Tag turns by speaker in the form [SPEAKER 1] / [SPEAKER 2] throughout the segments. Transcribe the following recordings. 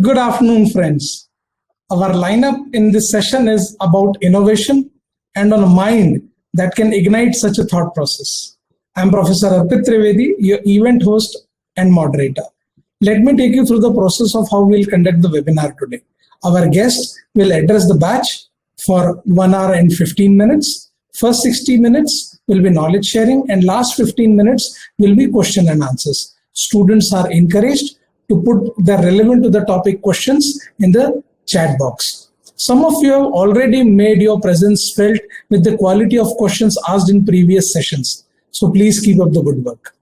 [SPEAKER 1] Good afternoon, friends. Our lineup in this session is about innovation and on a mind that can ignite such a thought process. I'm Professor Arpit Trivedi, your event host and moderator. Let me take you through the process of how we'll conduct the webinar today. Our guest will address the batch for 1 hour and 15 minutes. First 60 minutes will be knowledge sharing and last 15 minutes will be question and answers. Students are encouraged to put the relevant to the topic questions in the chat box. Some of you have already made your presence felt with the quality of questions asked in previous sessions. So please keep up the good work.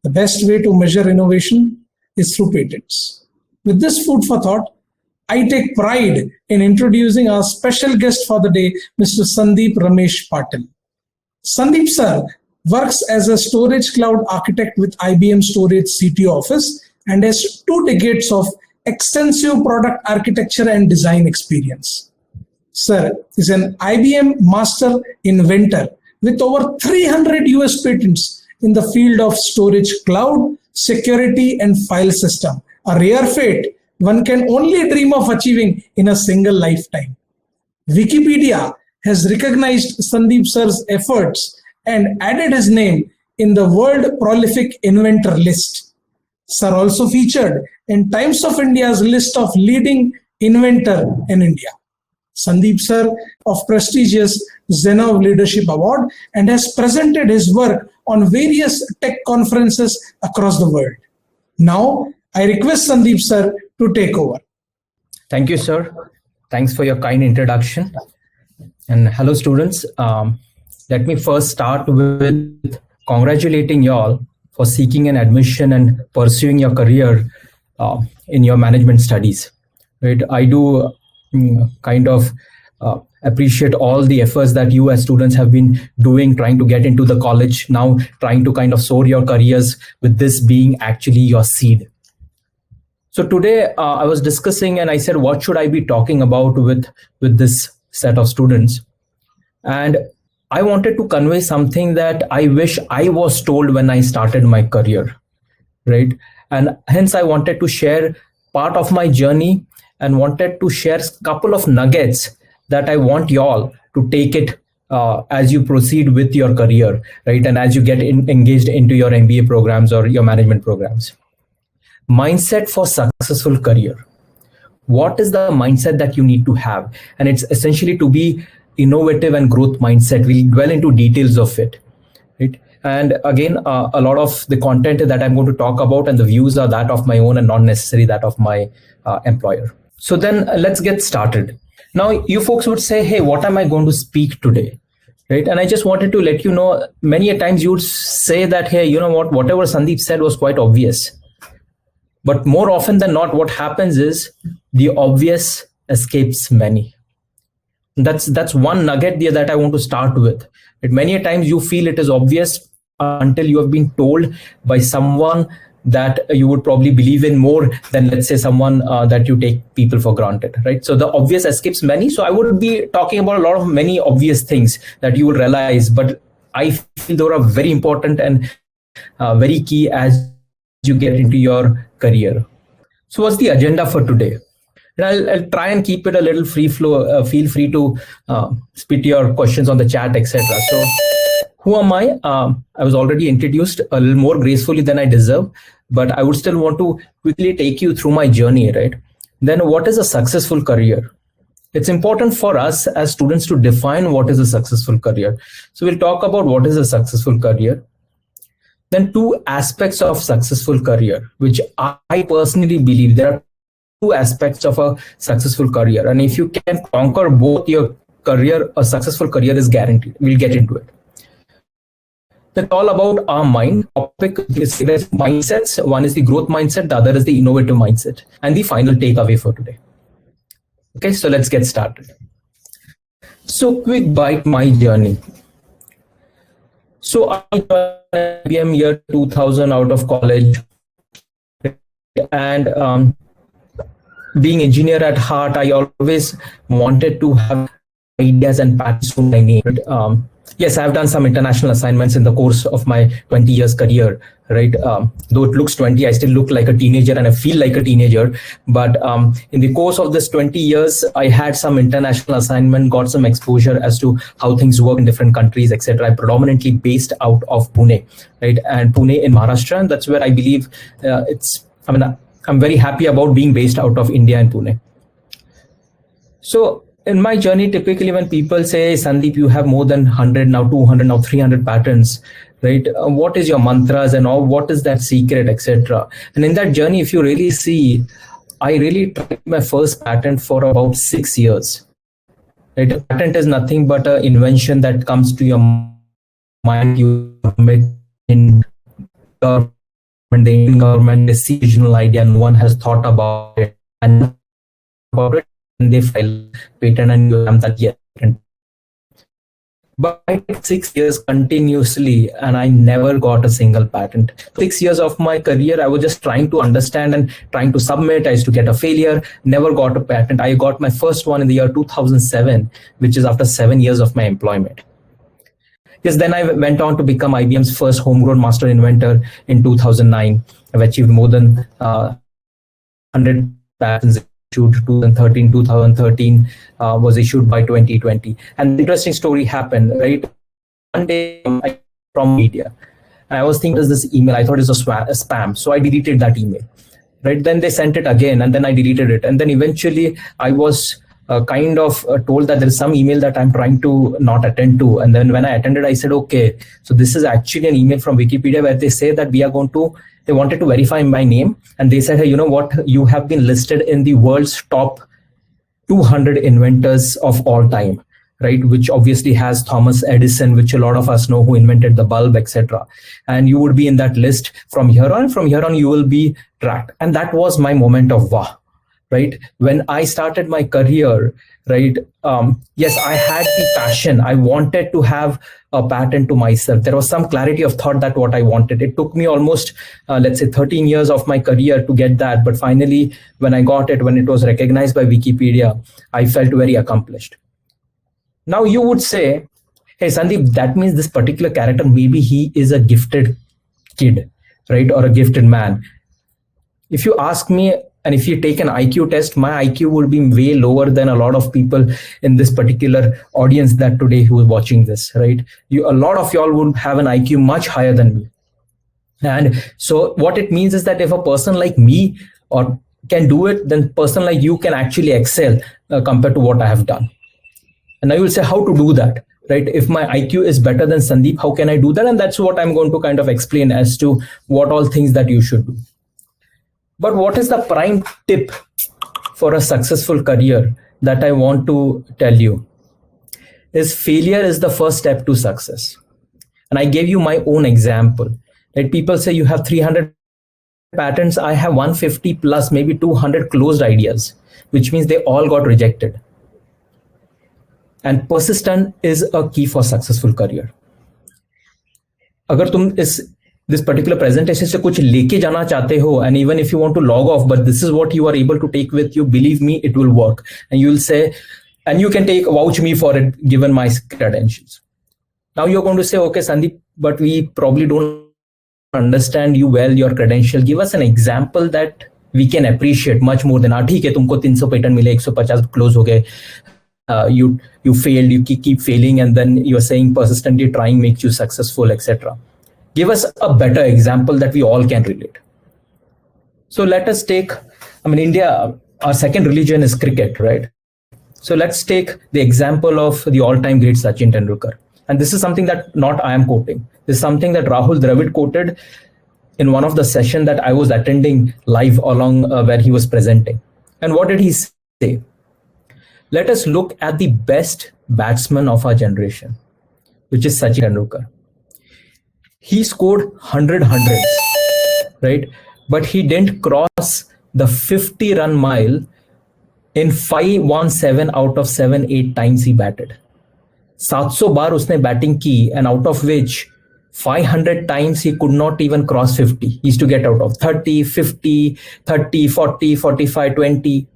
[SPEAKER 1] The best way to measure innovation is through patents. With this food for thought, I take pride in introducing our special guest for the day, Mr. Sandeep Ramesh Patil. Sandeep sir works as a storage cloud architect with IBM Storage CTO office and has 2 decades of extensive product architecture and design experience. Sir is an IBM master inventor with over 300 US patents in the field of storage cloud, security and file system, a rare fate one can only dream of achieving in a single lifetime. Wikipedia has recognized Sandeep sir's efforts and added his name in the World Prolific Inventor list. Sir also featured in Times of India's list of leading inventor in India. Sandeep sir of prestigious Zenov Leadership Award and has presented his work on various tech conferences across the world. Now, I request Sandeep sir to take over.
[SPEAKER 2] Thank you, sir. Thanks for your kind introduction. And hello, students. Let me first start with congratulating you all for seeking an admission and pursuing your career in your management studies. Right? I do appreciate all the efforts that you as students have been doing, trying to get into the college, now trying to kind of soar your careers, with this being actually your seed. So today I was discussing and I said, what should I be talking about with this set of students? And I wanted to convey something that I wish I was told when I started my career, right? And hence I wanted to share part of my journey and wanted to share a couple of nuggets that I want y'all to take it as you proceed with your career, right? And as you get engaged into your MBA programs or your management programs. Mindset for successful career. What is the mindset that you need to have? And it's essentially to be innovative and growth mindset. We'll dwell into details of it, right? And again, a lot of the content that I'm going to talk about and the views are that of my own and not necessarily that of my employer. So then let's get started. Now, you folks would say, hey, what am I going to speak today? Right? And I just wanted to let you know, many a times you would say that, hey, you know what, whatever Sandeep said was quite obvious. But more often than not, what happens is the obvious escapes many. That's one nugget there that I want to start with. Many a times you feel it is obvious until you have been told by someone that you would probably believe in more than, let's say, someone that you take people for granted, right? So the obvious escapes many. So I would be talking about a lot of many obvious things that you will realize, but I feel they are very important and very key as you get into your career. So what's the agenda for today? And I'll try and keep it a little free flow. Feel free to spit your questions on the chat, etc. So who am I? I was already introduced a little more gracefully than I deserve, but I would still want to quickly take you through my journey, right? Then what is a successful career? It's important for us as students to define what is a successful career. So we'll talk about what is a successful career. Then 2 aspects of successful career, which I personally believe there are 2 aspects of a successful career. And if you can conquer both your career, a successful career is guaranteed. We'll get into it. That's all about our mind. Topic is mindsets. One is the growth mindset, the other is the innovative mindset, and the final takeaway for today. Okay, so let's get started. So quick bite my journey. So I joined IBM year 2000 out of college, and being engineer at heart, I always wanted to have ideas and patents to my name. Yes, I've done some international assignments in the course of my 20 years career, right? Though it looks 20, I still look like a teenager and I feel like a teenager. But in the course of this 20 years, I had some international assignment, got some exposure as to how things work in different countries, etc. I'm predominantly based out of Pune, right? And Pune in Maharashtra, and that's where I believe I'm very happy about being based out of India and Pune. So in my journey, typically when people say, Sandeep, you have more than 100, now 200, now 300 patents, right? What is your mantras and all? What is that secret, etc.? And in that journey, if you really see, I really tried my first patent for about 6 years. Right? A patent is nothing but an invention that comes to your mind. You make in government, the Indian government, they see original idea, no one has thought about it, and about it, and they file patent, and you have that yes. But I did 6 years continuously, and I never got a single patent. 6 years of my career, I was just trying to understand and trying to submit. I used to get a failure, never got a patent. I got my first one in the year 2007, which is after 7 years of my employment. Yes, then I went on to become IBM's first homegrown master inventor in 2009. I've achieved more than 100 patents issued 2013 was issued by 2020. And the interesting story happened, right? One day from media, and I was thinking, what is this email? I thought it was a spam. So I deleted that email, right? Then they sent it again, and then I deleted it. And then eventually I was told that there is some email that I'm trying to not attend to. And then when I attended, I said, okay, so this is actually an email from Wikipedia where they say that they wanted to verify my name. And they said, hey, you know what? You have been listed in the world's top 200 inventors of all time, right? Which obviously has Thomas Edison, which a lot of us know, who invented the bulb, etc. And you would be in that list from here on. From here on, you will be tracked. And that was my moment of wow. Right? When I started my career, right? Yes, I had the passion. I wanted to have a patent to myself. There was some clarity of thought that what I wanted. It took me almost, let's say 13 years of my career to get that. But finally, when I got it, when it was recognized by Wikipedia, I felt very accomplished. Now you would say, hey, Sandeep, that means this particular character, maybe he is a gifted kid, right? Or a gifted man. If you ask me, and if you take an IQ test, my IQ would be way lower than a lot of people in this particular audience that today who is watching this, right? A lot of y'all would have an IQ much higher than me. And so what it means is that if a person like me or can do it, then person like you can actually excel compared to what I have done. And I will say how to do that, right? If my IQ is better than Sandeep, how can I do that? And that's what I'm going to kind of explain as to what all things that you should do. But what is the prime tip for a successful career that I want to tell you is failure is the first step to success. And I gave you my own example. Right? People say you have 300 patents. I have 150 plus maybe 200 closed ideas, which means they all got rejected. And persistence is a key for successful career. अगर तुम this particular presentation से कुछ लेके जाना चाहते हो, and even if you want to log off, but this is what you are able to take with you, believe me, it will work. And you will say, and you can vouch me for it, given my credentials. Now you're going to say, okay, Sandeep, but we probably don't understand you well, your credential. Give us an example that we can appreciate much more than, ठीक है, तुमको 300 patent मिले, 150 close हो गए. You failed, you keep failing, and then you're saying persistently trying makes you successful, etc. Give us a better example that we all can relate. So let us take, India, our second religion is cricket, right? So let's take the example of the all-time great Sachin Tendulkar. And this is something that not I am quoting. This is something that Rahul Dravid quoted in one of the sessions that I was attending live along where he was presenting. And what did he say? Let us look at the best batsman of our generation, which is Sachin Tendulkar. He scored 100 hundreds, right? But he didn't cross the 50-run mile in 517 out of 7-8 times he batted. 700 बार उसने batting की, and out of which 500 times he could not even cross 50. He used to get out of 30, 50, 30, 40, 45, 20,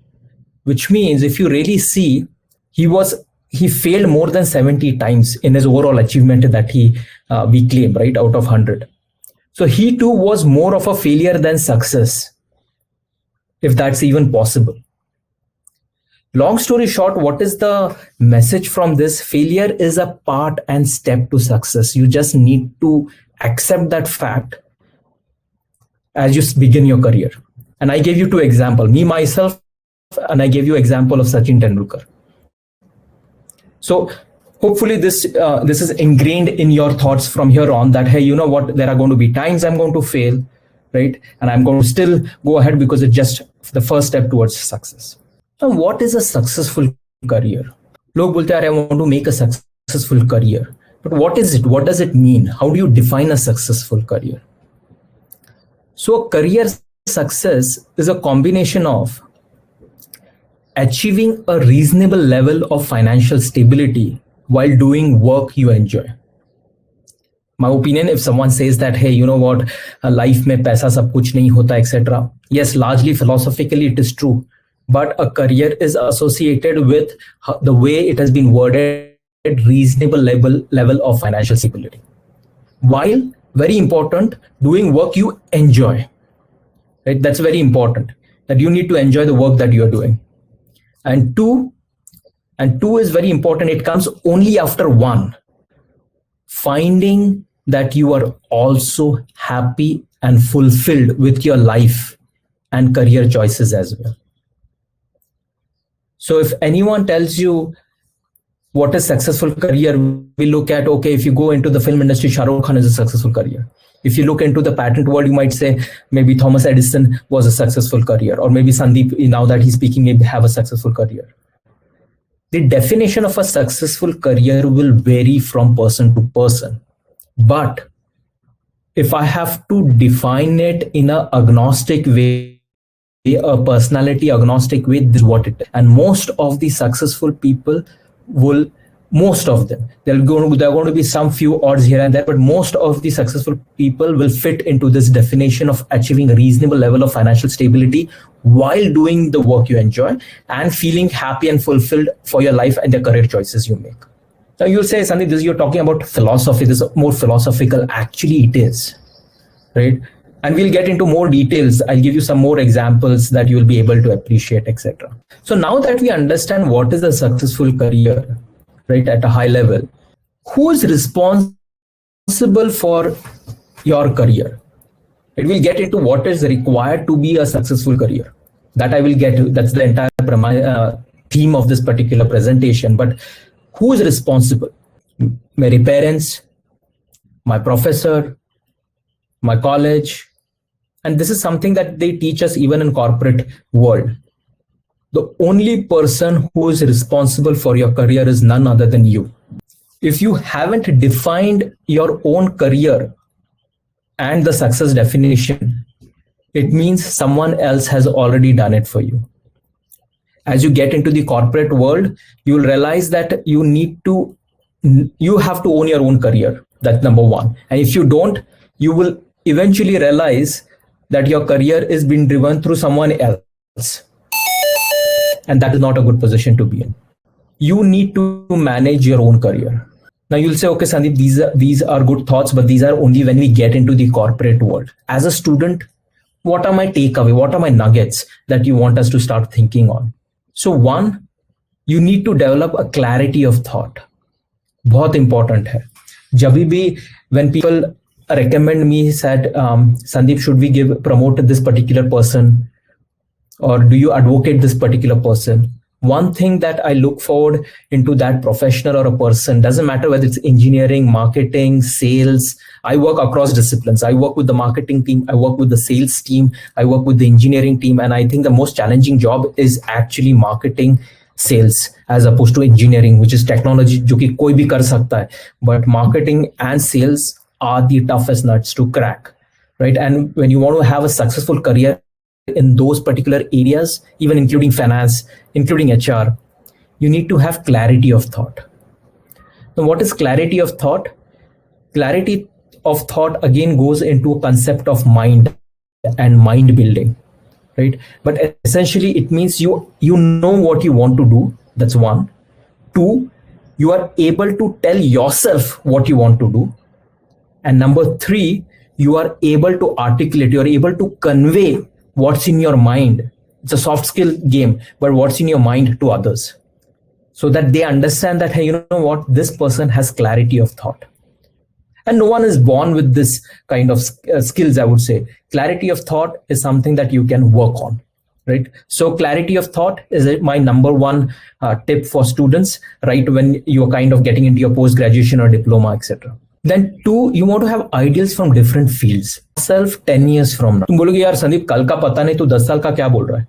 [SPEAKER 2] which means if you really see, he was he failed more than 70 times in his overall achievement that we claim, right, out of 100. So he too was more of a failure than success, if that's even possible. Long story short, what is the message from this? Failure is a part and step to success. You just need to accept that fact as you begin your career. And I gave you two examples, me myself, and I gave you example of Sachin Tendulkar. So hopefully this is ingrained in your thoughts from here on, that, hey, you know what, there are going to be times I'm going to fail, right? And I'm going to still go ahead because it's just the first step towards success. Now, what is a successful career? Log bolte are, I want to make a successful career. But what is it? What does it mean? How do you define a successful career? So a career success is a combination of achieving a reasonable level of financial stability while doing work you enjoy. My opinion, if someone says that, hey, you know what, life mein paisa sab kuch nahi hota, etc. Yes, largely philosophically it is true. But a career is associated with the way it has been worded, reasonable level of financial stability. While, very important, doing work you enjoy. Right? That's very important, that you need to enjoy the work that you are doing. And two is very important. It comes only after one. Finding that you are also happy and fulfilled with your life and career choices as well. So if anyone tells you what is successful career, we look at, okay, if you go into the film industry, Shah Rukh Khan is a successful career. If you look into the patent world, you might say maybe Thomas Edison was a successful career, or maybe Sandeep, now that he's speaking, maybe have a successful career. The definition of a successful career will vary from person to person. But if I have to define it in an agnostic way, a personality agnostic way, this is what it is. And most of the successful people will, most of them, there are going to be some few odds here and there, but most of the successful people will fit into this definition of achieving a reasonable level of financial stability while doing the work you enjoy and feeling happy and fulfilled for your life and the career choices you make. Now you'll say, Sandeep, this you're talking about philosophy, this is more philosophical. Actually, it is, right? And we'll get into more details. I'll give you some more examples that you'll be able to appreciate, etc. So now that we understand what is a successful career, right, at a high level, who is responsible for your career? It will get into what is required to be a successful career. That I will get to. That's the entire theme of this particular presentation. But who is responsible? My parents, my professor, my college. And this is something that they teach us even in corporate world. The only person who is responsible for your career is none other than you. If you haven't defined your own career and the success definition, it means someone else has already done it for you. As you get into the corporate world, you will realize that you have to own your own career. That's number one. And if you don't, you will eventually realize that your career is being driven through someone else. And that is not a good position to be in. You need to manage your own career. Now you'll say, okay, Sandeep, these are good thoughts, but these are only when we get into the corporate world. As a student, what are my takeaway? What are my nuggets that you want us to start thinking on? So one, you need to develop a clarity of thought. बहुत important है. जब भी when people recommend me, said, Sandeep, should we promote this particular person, or do you advocate this particular person? One thing that I look forward into that professional or a person, doesn't matter whether it's engineering, marketing, sales. I work across disciplines. I work with the marketing team. I work with the sales team. I work with the engineering team. And I think the most challenging job is actually marketing, sales, as opposed to engineering, which is technology, जो कि कोई भी कर सकता है. But marketing and sales are the toughest nuts to crack, right? And when you want to have a successful career in those particular areas, even including finance, including HR, you need to have clarity of thought. Now, what is clarity of thought? Clarity of thought again goes into a concept of mind and mind building, right? But essentially it means you know what you want to do. That's one. Two, you are able to tell yourself what you want to do. And number 3, you are able to articulate, you are able to convey what's in your mind. It's a soft skill game, but what's in your mind to others, so that they understand that, hey, you know what, this person has clarity of thought. And no one is born with this kind of skills, I would say. Clarity of thought is something that you can work on, right? So clarity of thought is my number 1 tip for students, right? When you're kind of getting into your post-graduation or diploma, etc. Then 2, you want to have ideals from different fields. Self 10 years from now. तुम बोलोगे यार संदीप कल का पता नहीं, तो 10 साल का क्या बोल रहा है?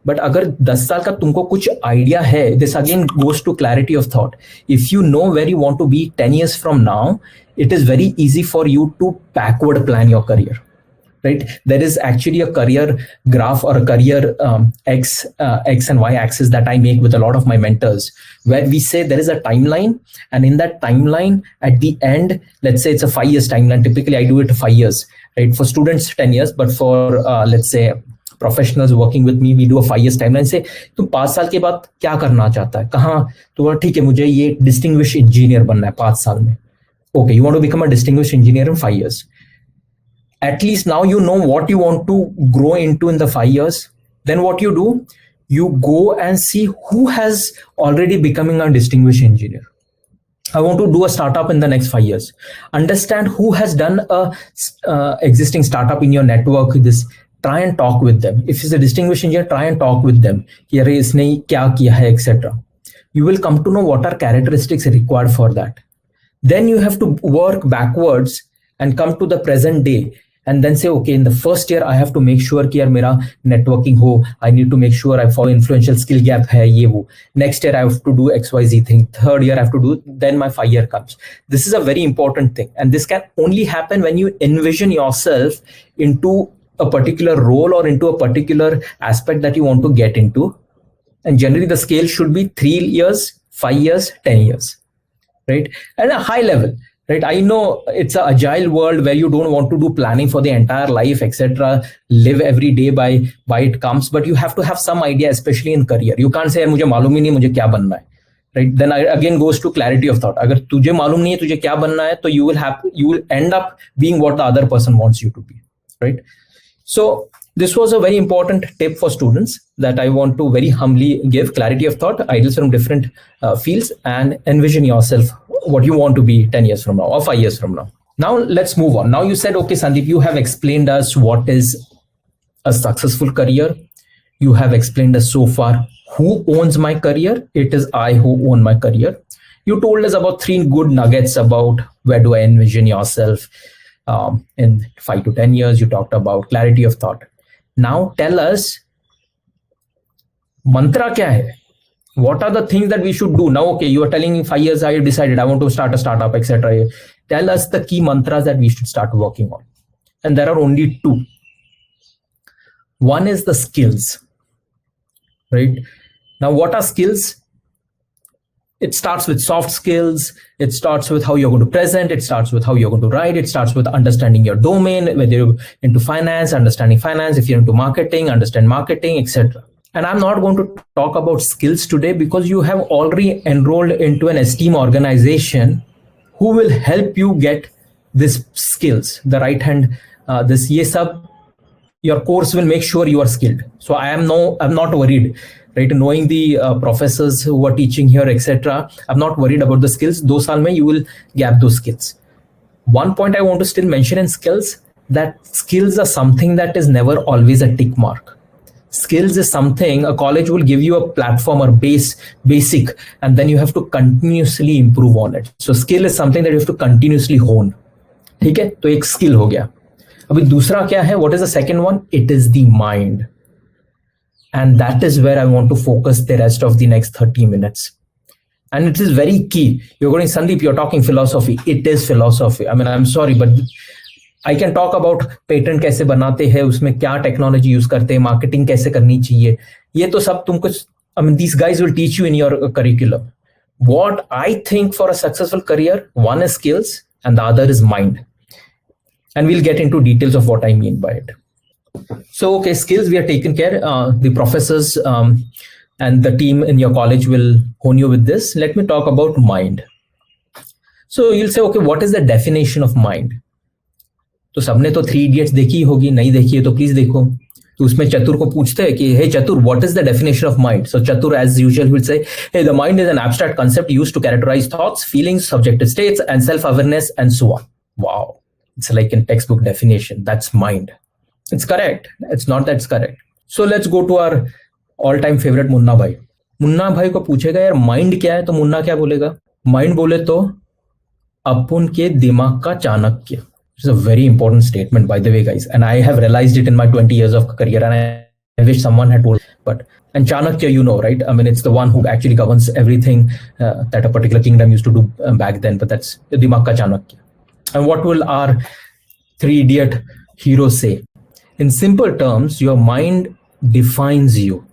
[SPEAKER 2] बट अगर 10 साल का तुमको कुछ आइडिया है, this again goes to clarity of thought. If you know where you want to be 10 years from now, it is very easy for you to backward plan your career, right? There is actually a career graph or a career X and Y axis that I make with a lot of my mentors, where we say there is a timeline, and in that timeline at the end, let's say it's a 5 years timeline. Typically I do it 5 years, right? For students 10 years, but for let's say professionals working with me, we do a 5 years timeline से तुम 5 साल के बाद क्या करना चाहता है, कहाँ तो ठीक है मुझे ये डिस्टिंग्विश इंजीनियर बनना है 5 साल में. Okay, you want to become a distinguished engineer in 5 years. At least now you know what you want to grow into in the 5 years. Then what you do, you go and see who has already becoming a distinguished engineer. I want to do a startup in the next 5 years. Understand who has done a existing startup in your network. Try and talk with them. If it's a distinguished engineer, try and talk with them. कि इसने क्या किया है, etc. You will come to know what are characteristics required for that. Then you have to work backwards and come to the present day, and then say, okay, in the first year I have to make sure कि यार मेरा networking हो. I need to make sure I follow influential skill gap है ये वो. Next year I have to do XYZ thing. Third year I have to do. Then my 5 year comes. This is a very important thing, and this can only happen when you envision yourself into a particular role or into a particular aspect that you want to get into. And generally the scale should be 3 years, 5 years, 10 years, right? And a high level, right? I know it's an agile world where you don't want to do planning for the entire life, etc. Live every day by it comes, but you have to have some idea, especially in career. You can't say मुझे मालूम ही नहीं मुझे क्या बनना है, right? Then again goes to clarity of thought. अगर तुझे मालूम नहीं है तुझे क्या बनना है, तो you will end up being what the other person wants you to be, right? So this was a very important tip for students that I want to very humbly give. Clarity of thought, ideals from different fields, and envision yourself what you want to be 10 years from now or 5 years from now. Now let's move on. Now you said, okay, Sandeep, you have explained us what is a successful career. You have explained us so far who owns my career. It is I who own my career. You told us about 3 good nuggets about where do I envision yourself. In 5 to 10 years, you talked about clarity of thought. Now tell us, mantra kya hai? What are the things that we should do? Now, okay, you are telling me 5 years I decided I want to start a startup, etc. Tell us the key mantras that we should start working on. And there are only 2. One is the skills, right? Now, what are skills? It starts with soft skills. It starts with how you're going to present. It starts with how you're going to write. It starts with understanding your domain, whether you're into finance, understanding finance. If you're into marketing, understand marketing, etc. And I'm not going to talk about skills today because you have already enrolled into an esteemed organization who will help you get these skills. The right hand, this ye sab, your course will make sure you are skilled. So I'm not worried. Right, knowing the professors who are teaching here, etc. I'm not worried about the skills. 2 saal mein you will gap those skills. One point I want to still mention in skills, that skills are something that is never always a tick mark. Skills is something a college will give you a platform or basic, and then you have to continuously improve on it. So skill is something that you have to continuously hone. ठीक है, तो एक skill हो गया. अभी दूसरा क्या है? What is the second one? It is the mind. And that is where I want to focus the rest of the next 30 minutes. And it is very key. You're going, Sandeep, you're talking philosophy. It is philosophy. I mean, I'm sorry, but I can talk about patent कैसे बनाते हैं, उसमें क्या technology use करते हैं, marketing कैसे करनी चाहिए. ये तो सब तुमको, I mean, these guys will teach you in your curriculum. What I think for a successful career, one is skills and the other is mind. And we'll get into details of what I mean by it. So, okay, skills we are taken care. The professors and the team in your college will hone you with this. Let me talk about mind. So you'll say, okay, what is the definition of mind? तो सबने तो 3 Idiots देखी होगी, नहीं देखी है तो please देखो. तो उसमें चतुर को पूछते हैं कि hey Chatur, what is the definition of mind? So Chatur, as usual, will say, hey, the mind is an abstract concept used to characterize thoughts, feelings, subjective states, and self-awareness, and so on. Wow, it's like a textbook definition. That's mind. It's correct. It's not that it's correct. So let's go to our all-time favorite Munna भाई. मुन्ना भाई को पूछेगा यार mind क्या है, तो मुन्ना क्या बोलेगा? माइंड बोले तो अपन के दिमाग का Chanakya. It's a very important statement, by the way, guys. And I have realized it in my 20 years of career. And I wish someone had told. And Chanakya, you know, right? I mean, it's the one who actually governs everything that a particular kingdom used to do back then. But that's Dimag ka Chanakya. And what will our 3 Idiot hero say? In simple terms, your mind defines you.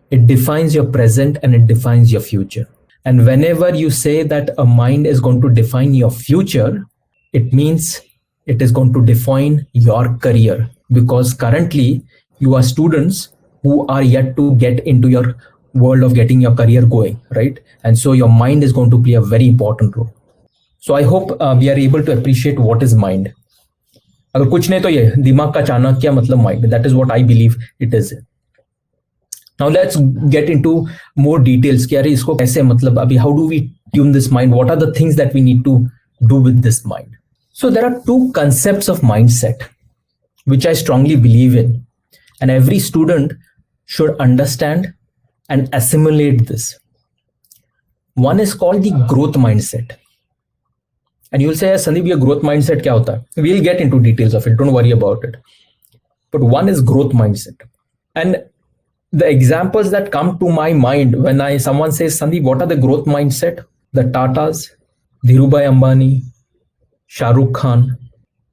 [SPEAKER 2] It defines your present and it defines your future. And whenever you say that a mind is going to define your future, it means it is going to define your career, because currently you are students who are yet to get into your world of getting your career going, right? And so your mind is going to play a very important role. So I hope we are able to appreciate what is mind. अगर कुछ नहीं तो ये दिमाग का चाणक्य मतलब mind. That is what I believe it is. Now let's get into more details. कि अरे इसको कैसे मतलब अभी how do we tune this mind? What are the things that we need to do with this mind? So there are 2 concepts of mindset, which I strongly believe in. And every student should understand and assimilate this. One is called the growth mindset. And you'll say, Sandeep, your growth mindset kya hota hai? We'll get into details of it. Don't worry about it. But one is growth mindset. And the examples that come to my mind when someone says, Sandeep, what are the growth mindset? The Tatas, Dhirubhai Ambani, Shah Rukh Khan.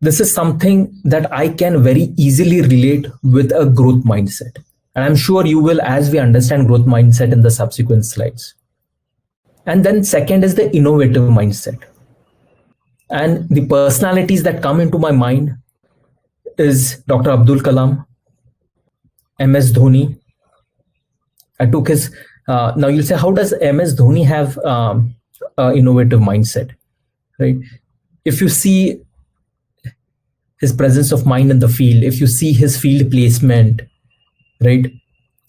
[SPEAKER 2] This is something that I can very easily relate with a growth mindset. And I'm sure you will as we understand growth mindset in the subsequent slides. And then second is the innovative mindset. And the personalities that come into my mind is Dr. Abdul Kalam, MS Dhoni. I took his, now you'll say, how does MS Dhoni have innovative mindset, right? If you see his presence of mind in the field, if you see his field placement, right?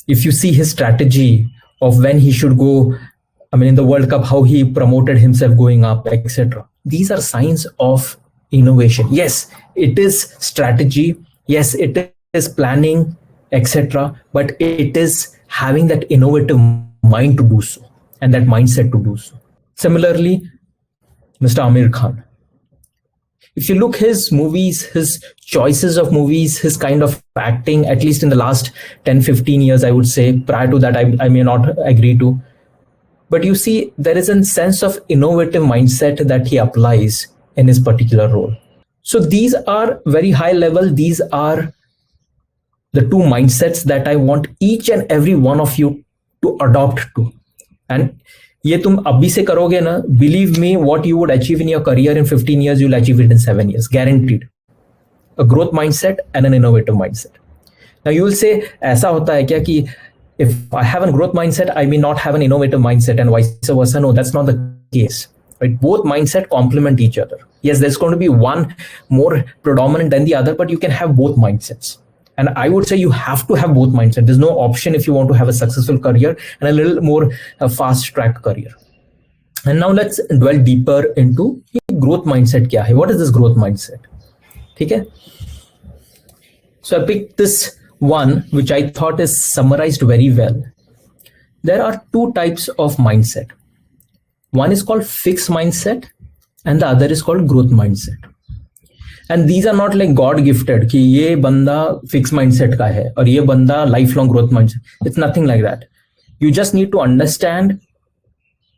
[SPEAKER 2] If you see his strategy of when he should go, I mean, in the World Cup, how he promoted himself going up, etc. These are signs of innovation. Yes, it is strategy. Yes, it is planning, etc. But it is having that innovative mind to do so and that mindset to do so. Similarly, Mr. Amir Khan. If you look his movies, his choices of movies, his kind of acting, at least in the last 10, 15 years, I would say, prior to that, I may not agree to. But you see, there is a sense of innovative mindset that he applies in his particular role. So these are very high level. These are the 2 mindsets that I want each and every one of you to adopt to. And ये तुम अभी से करोगे ना, believe me, what you would achieve in your career in 15 years, you'll achieve it in 7 years, guaranteed. A growth mindset and an innovative mindset. Now you will say, ऐसा होता है क्या कि if I have a growth mindset, I may not have an innovative mindset and vice versa. No, that's not the case. Right? Both mindset complement each other. Yes, there's going to be one more predominant than the other, but you can have both mindsets. And I would say you have to have both mindsets. There's no option if you want to have a successful career and a little more fast track career. And now let's dwell deeper into growth mindset. Kya hai? What is this growth mindset? Okay. So I picked this one, which I thought is summarized very well. There are 2 types of mindset. One is called fixed mindset and the other is called growth mindset. And these are not like God gifted कि ये बंदा fixed mindset का है और ये बंदा lifelong growth mindset. It's nothing like that. You just need to understand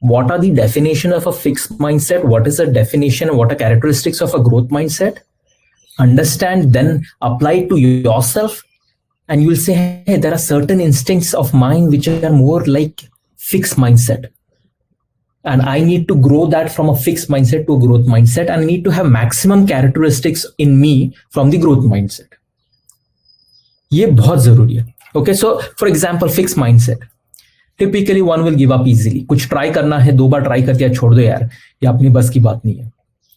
[SPEAKER 2] what are the definition of a fixed mindset, what is the definition, what are characteristics of a growth mindset. Understand, then apply it to yourself, and you will say, hey, there are certain instincts of mine which are more like fixed mindset. And I need to grow that from a fixed mindset to a growth mindset, and I need to have maximum characteristics in me from the growth mindset. ये बहुत जरूरी है. Okay, so for example, fixed mindset. typically one will give up easily. कुछ try करना है, 2 बार try करके छोड़ दो यार, ये अपनी बस की बात नहीं है.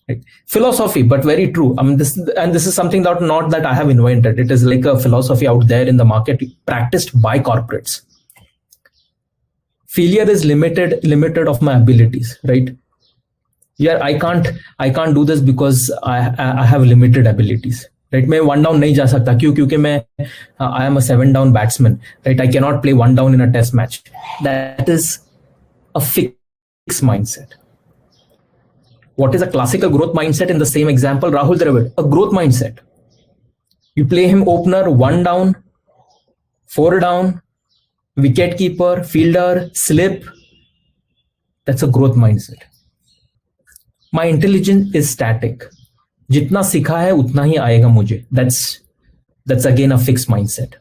[SPEAKER 2] Right? Philosophy, but very true. I mean, this is something that not that I have invented. It is like a philosophy out there in the market, practiced by corporates. Failure is limited of my abilities, right? Yeah, I can't do this because I have limited abilities, right? मैं one down नहीं जा सकता, क्योंकि मैं I am a 7 down batsman, right? I cannot play 1 down in a test match. That is a fixed mindset. What is a classical growth mindset in the same example? Rahul Dravid, a growth mindset. You play him opener, 1 down, 4 down, wicket keeper, fielder, slip. That's a growth mindset. My intelligence is static. जितना सीखा है उतना ही आएगा मुझे. That's again a fixed mindset.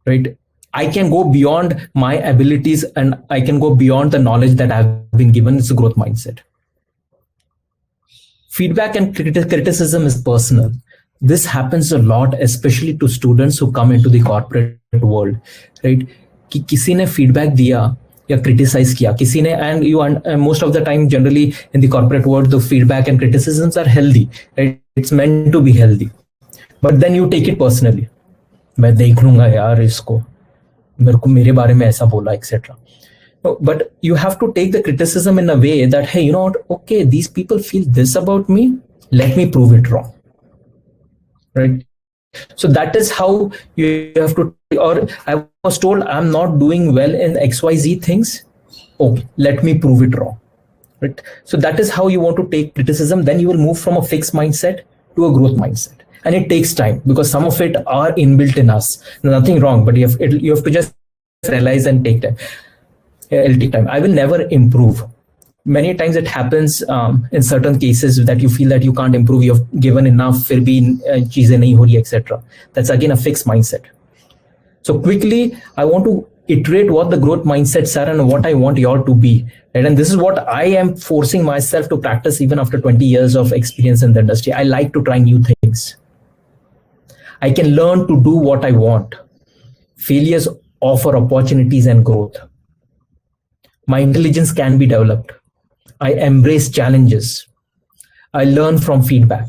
[SPEAKER 2] Right? I can go beyond my abilities and I can go beyond the knowledge that I've been given. It's a growth mindset. Feedback and criticism is personal. This happens a lot, especially to students who come into the corporate world, right? कि किसी ने feedback दिया या criticize किया, किसी ने, and most of the time generally in the corporate world the feedback and criticisms are healthy, right? It's meant to be healthy, but then you take it personally. मैं देख लूंगा यार इसको, मेरे बारे में ऐसा बोला, etc. But you have to take the criticism in a way that, hey, you know what, okay, these people feel this about me, let me prove it wrong, right? So that is how you have to, or I was told I'm not doing well in XYZ things, okay, let me prove it wrong, right? So that is how you want to take criticism. Then you will move from a fixed mindset to a growth mindset. And it takes time because some of it are inbuilt in us. Nothing wrong, but you have to just realize and take time. It'll take time. I will never improve. Many times it happens in certain cases that you feel that you can't improve. You've given enough, फिर भी चीजें नहीं हो रही, etc. That's again a fixed mindset. So quickly, I want to iterate what the growth mindsets are and what I want you all to be. Right? And this is what I am forcing myself to practice even after 20 years of experience in the industry. I like to try new things. I can learn to do what I want. Failures offer opportunities and growth. My intelligence can be developed. I embrace challenges. I learn from feedback.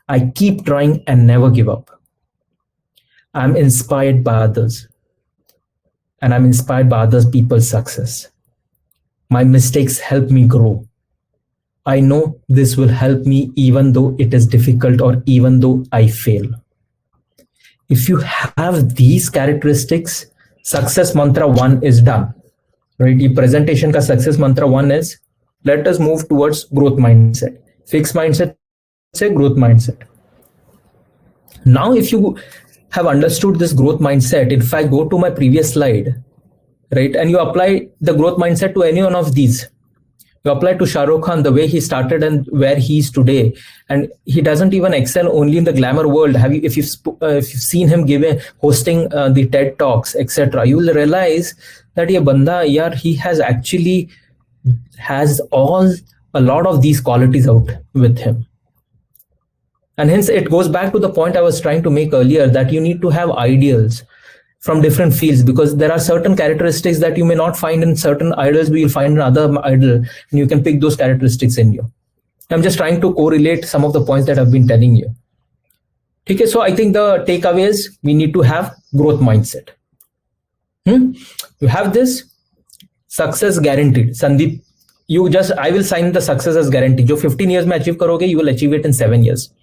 [SPEAKER 2] I keep trying and never give up. I'm inspired by others. And I'm inspired by other people's success. My mistakes help me grow. I know this will help me even though it is difficult or even though I fail. If you have these characteristics, success mantra 1 is done. Right? The presentation ka success mantra 1 is, let us move towards growth mindset. Fixed mindset, say growth mindset. Now, if you have understood this growth mindset, if I go to my previous slide, right, and you apply the growth mindset to any one of these, you apply to Shah Rukh Khan, the way he started and where he is today, and he doesn't even excel only in the glamour world. If you've seen him hosting the TED Talks, etc., you will realize that ye banda, yaar, he has actually has a lot of these qualities out with him. And hence it goes back to the point I was trying to make earlier, that you need to have ideals from different fields, because there are certain characteristics that you may not find in certain idols, but you'll find in other idol, and you can pick those characteristics in you. I'm just trying to correlate some of the points that I've been telling you. Okay, so I think the takeaway is we need to have growth mindset. You have this, success guaranteed. Sandeep, I will sign the success as guaranteed. Jo 15 years mein achieve karoge, you will achieve it in 7 years.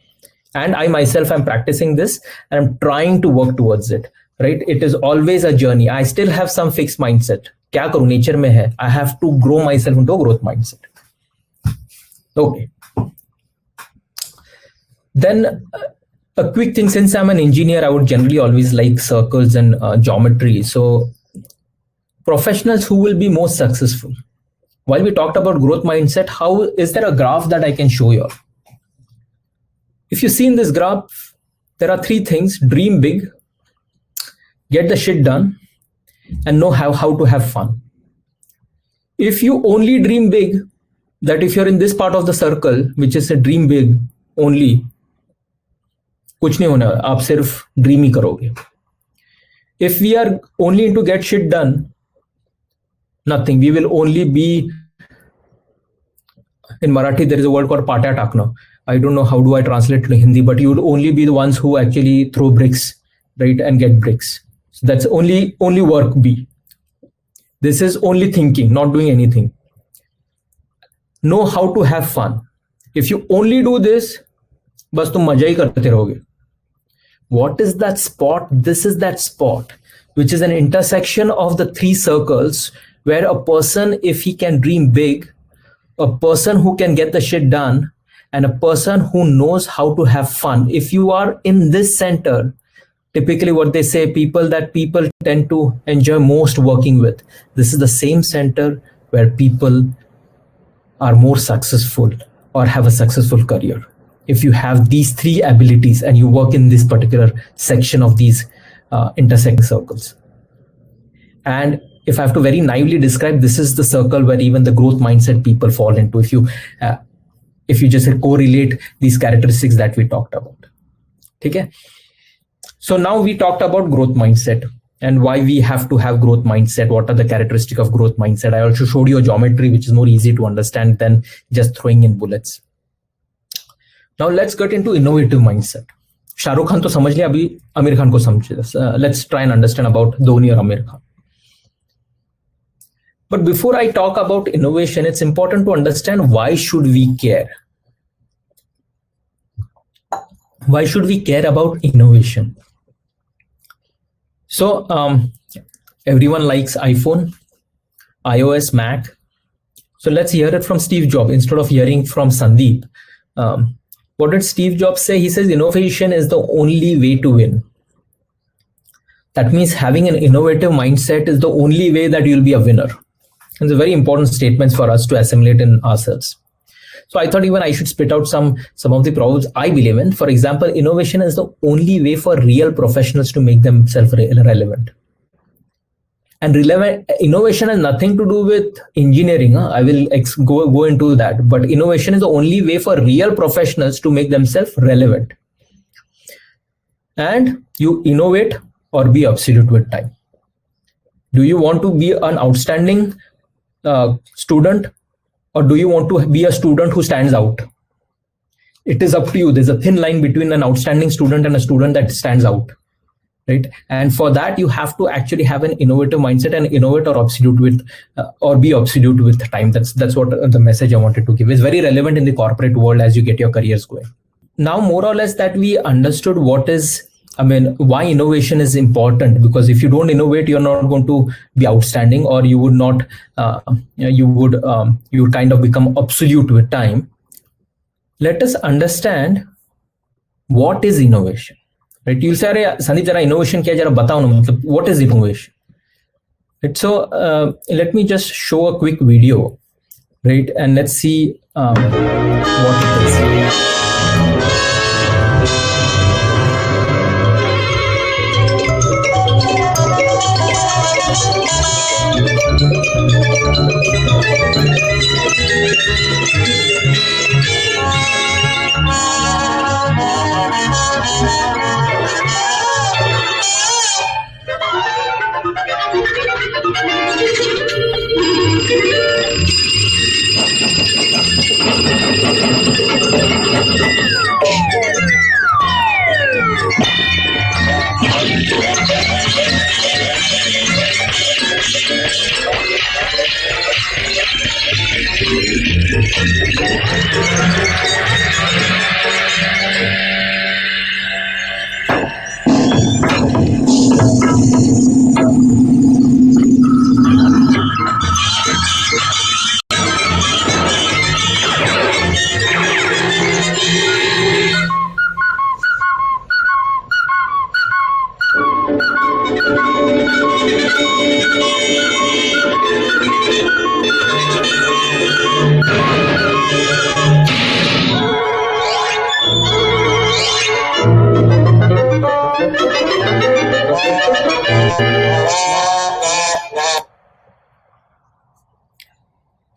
[SPEAKER 2] And I myself am practicing this and I'm trying to work towards it. Right? It is always a journey. I still have some fixed mindset. Kya karu, nature mein hai. I have to grow myself into a growth mindset. Okay. Then a quick thing, since I'm an engineer, I would generally always like circles and geometry. So professionals who will be most successful. While we talked about growth mindset, how is there a graph that I can show you? If you see in this graph, there are 3 things: dream big, get the shit done, and know how to have fun. If you only dream big, that if you're in this part of the circle, which is a dream big only, कुछ नहीं होना, आप सिर्फ dream ही करोगे. If we are only into get shit done, nothing. We will only be, in Marathi there is a word called patya takna. I don't know how do I translate it in Hindi, but you would only be the ones who actually throw bricks, right, and get bricks. So that's only work be. This is only thinking, not doing anything. Know how to have fun. If you only do this, बस तुम मजा ही करते रहोगे. What is that spot? This is that spot, which is an intersection of the three circles where a person, if he can dream big, a person who can get the shit done, and a person who knows how to have fun. If you are in this center, typically what they say, people tend to enjoy most working with. This is the same center where people are more successful or have a successful career. If you have these three abilities and you work in this particular section of these intersecting circles. And if I have to very naively describe, this is the circle where even the growth mindset people fall into. If you just correlate these characteristics that we talked about. Okay? So now we talked about growth mindset and why we have to have growth mindset. What are the characteristics of growth mindset? I also showed you a geometry, which is more easy to understand than just throwing in bullets. Now let's get into innovative mindset. Shahrukh Khan to samajh liya, abhi Amir Khan ko samjhe. Let's try and understand about Dhoni or Amir Khan. But before I talk about innovation, it's important to understand why should we care? Why should we care about innovation? So everyone likes iPhone, iOS, Mac. So let's hear it from Steve Jobs instead of hearing from Sandeep. What did Steve Jobs say? He says innovation is the only way to win. That means having an innovative mindset is the only way that you'll be a winner. And it's a very important statement for us to assimilate in ourselves. So I thought even I should spit out some of the problems I believe in. For example, innovation is the only way for real professionals to make themselves relevant. And innovation has nothing to do with engineering. I will go into that. But innovation is the only way for real professionals to make themselves relevant. And you innovate or be obsolete with time. Do you want to be an outstanding student, or do you want to be a student who stands out? It is up to you. There's a thin line between an outstanding student and a student that stands out, right? And for that, you have to actually have an innovative mindset and innovate or obsolete with, or be obsolete with time. That's what the message I wanted to give. It's very relevant in the corporate world as you get your careers going. Now, more or less that we understood why innovation is important, because if you don't innovate, you're not going to be outstanding, or you would not, you would kind of become obsolete with time. Let us understand what is innovation, right? You'll say, Sandeep, jara innovation kya, jara batao na, what is innovation? Right? So let me just show a quick video, right? And let's see what it is.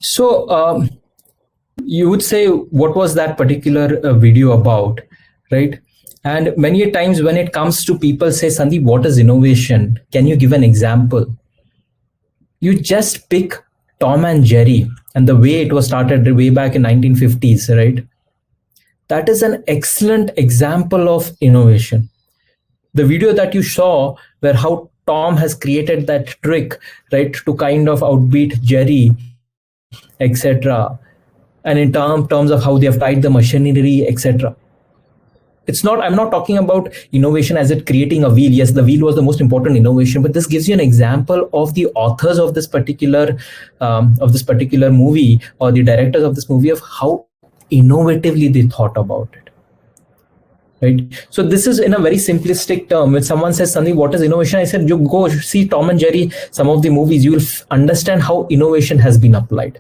[SPEAKER 2] So you would say, what was that particular video about, right? And many times when it comes to people say, Sandeep, what is innovation? Can you give an example? You just pick Tom and Jerry and the way it was started way back in 1950s, right? That is an excellent example of innovation. The video that you saw where how Tom has created that trick, right, to kind of outbeat Jerry, etc. And in terms of how they have tied the machinery, etc. I'm not talking about innovation as it creating a wheel. Yes, the wheel was the most important innovation, but this gives you an example of the authors of this particular movie, or the directors of this movie, of how innovatively they thought about it. Right. So this is in a very simplistic term. When someone says, Sandeep, what is innovation? I said, you go see Tom and Jerry, some of the movies, you will understand how innovation has been applied.